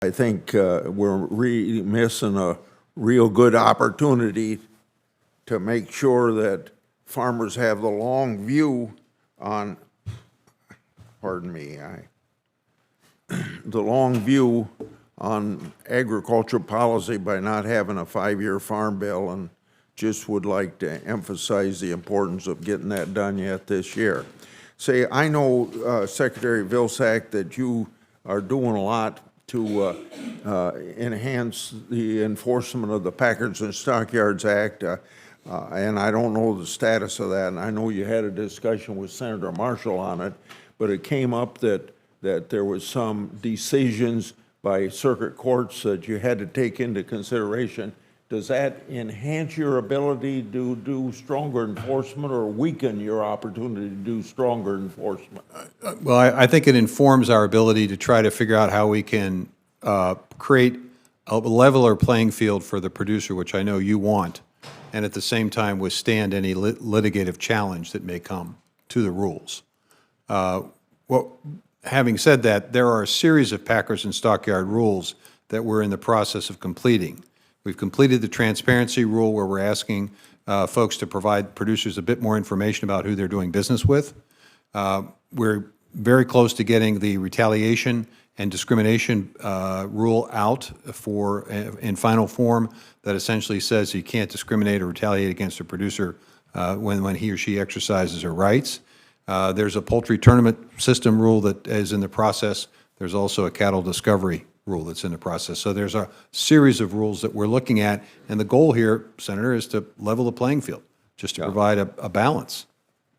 I think we're really missing a real good opportunity to make sure that farmers have the long view on, pardon me, the long view on agriculture policy by not having a 5-year farm bill, and just would like to emphasize the importance of getting that done yet this year. Say, I know, Secretary Vilsack, that you are doing a lot to enhance the enforcement of the Packers and Stockyards Act, and I don't know the status of that, and I know you had a discussion with Senator Marshall on it, but it came up that there was some decisions by circuit courts that you had to take into consideration. Does that enhance your ability to do stronger enforcement or weaken your opportunity to do stronger enforcement? Well, I think it informs our ability to try to figure out how we can create a leveler playing field for the producer, which I know you want, and at the same time withstand any litigative challenge that may come to the rules. Having said that, there are a series of Packers and Stockyard rules that we're in the process of completing. We've completed the transparency rule, where we're asking folks to provide producers a bit more information about who they're doing business with. We're very close to getting the retaliation and discrimination rule out in final form that essentially says you can't discriminate or retaliate against a producer when he or she exercises her rights. There's a poultry tournament system rule that is in the process. There's also a cattle discovery rule that's in the process. So there's a series of rules that we're looking at, and the goal here, Senator, is to level the playing field, just to provide a balance.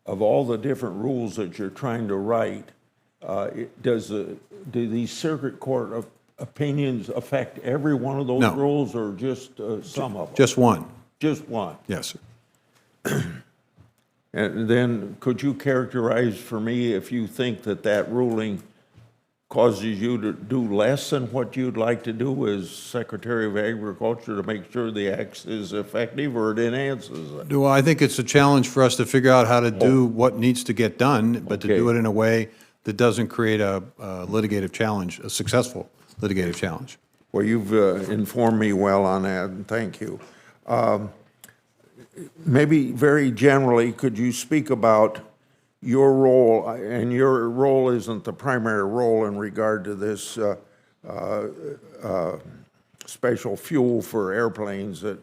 Of all the different rules that you're trying to write, do these circuit court opinions affect every one of those rules, or just some of them? Just one. Just one? Yes, sir. And then could you characterize for me if you think that ruling causes you to do less than what you'd like to do as Secretary of Agriculture to make sure the act is effective, or it enhances it? Well, I think it's a challenge for us to figure out how to do what needs to get done, but to do it in a way that doesn't create a litigative challenge, a successful litigative challenge. Well, you've informed me well on that, and thank you. Maybe very generally, could you speak about your role, and your role isn't the primary role in regard to this special fuel for airplanes that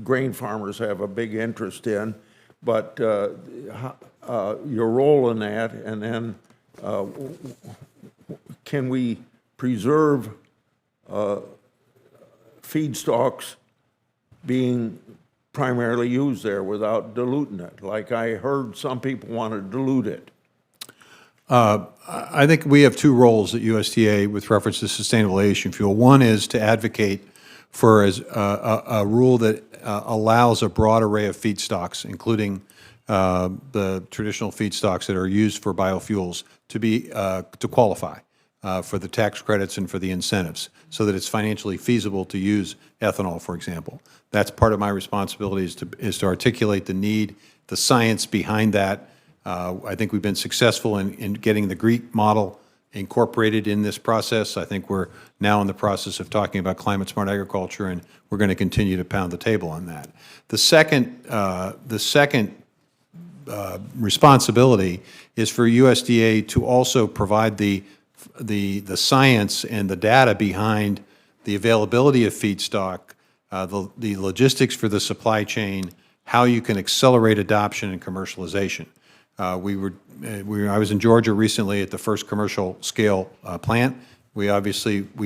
grain farmers have a big interest in, but your role in that, and then can we preserve feedstocks being primarily used there without diluting it? Like I heard some people want to dilute it. I think we have two roles at USDA with reference to sustainable aviation fuel. One is to advocate for a rule that allows a broad array of feedstocks, including the traditional feedstocks that are used for biofuels, to qualify for the tax credits and for the incentives, so that it's financially feasible to use ethanol, for example. That's part of my responsibility, is to articulate the need, the science behind that. I think we've been successful in getting the Greek model incorporated in this process. I think we're now in the process of talking about climate smart agriculture, and we're going to continue to pound the table on that. The second responsibility is for USDA to also provide the science and the data behind the availability of feedstock, the logistics for the supply chain, how you can accelerate adoption and commercialization. I was in Georgia recently at the first commercial scale plant. We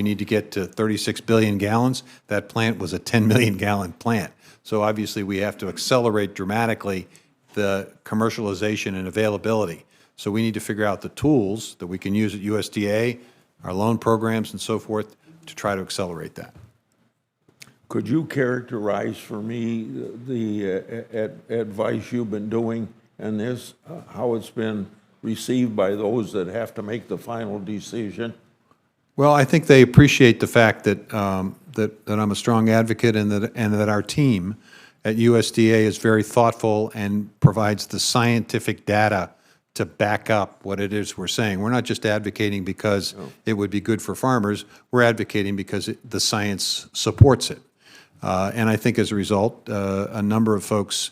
need to get to 36 billion gallons. That plant was a 10 million gallon plant. So obviously we have to accelerate dramatically the commercialization and availability. So we need to figure out the tools that we can use at USDA, our loan programs and so forth, to try to accelerate that. Could you characterize for me the advice you've been doing in this, how it's been received by those that have to make the final decision? Well, I think they appreciate the fact that that I'm a strong advocate, and that our team at USDA is very thoughtful and provides the scientific data to back up what it is we're saying. We're not just advocating because it would be good for farmers. We're advocating because the science supports it. And I think as a result, a number of folks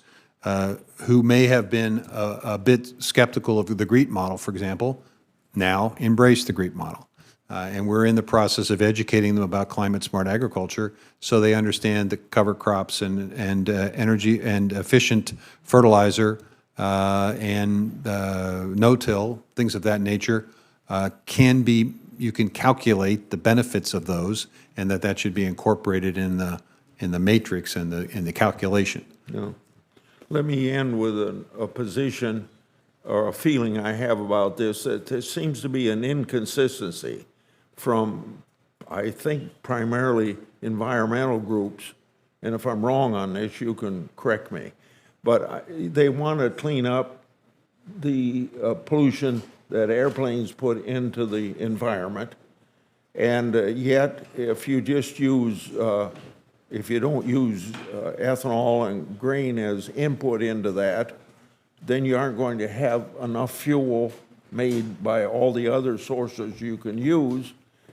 who may have been a bit skeptical of the GREET model, for example, now embrace the GREET model. And we're in the process of educating them about climate-smart agriculture so they understand that cover crops and energy and efficient fertilizer and no-till, things of that nature, you can calculate the benefits of those, and that should be incorporated in the matrix and the calculation. No. Let me end with a position or a feeling I have about this, that there seems to be an inconsistency from, I think, primarily environmental groups, and if I'm wrong on this, you can correct me, but they want to clean up the pollution that airplanes put into the environment, and yet if you just use if you don't use ethanol and grain as input into that, then you aren't going to have enough fuel made by all the other sources you can use.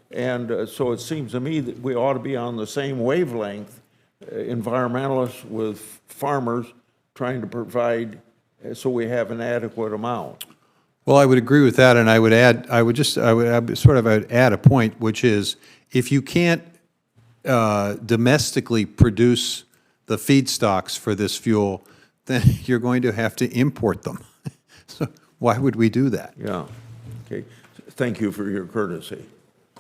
And so it seems to me that we ought to be on the same wavelength, environmentalists with farmers, trying to provide so we have an adequate amount. Well, I would agree with that, and I would add a point, which is if you can't domestically produce the feedstocks for this fuel, then you're going to have to import them. So why would we do that? Yeah. Okay. Thank you for your courtesy.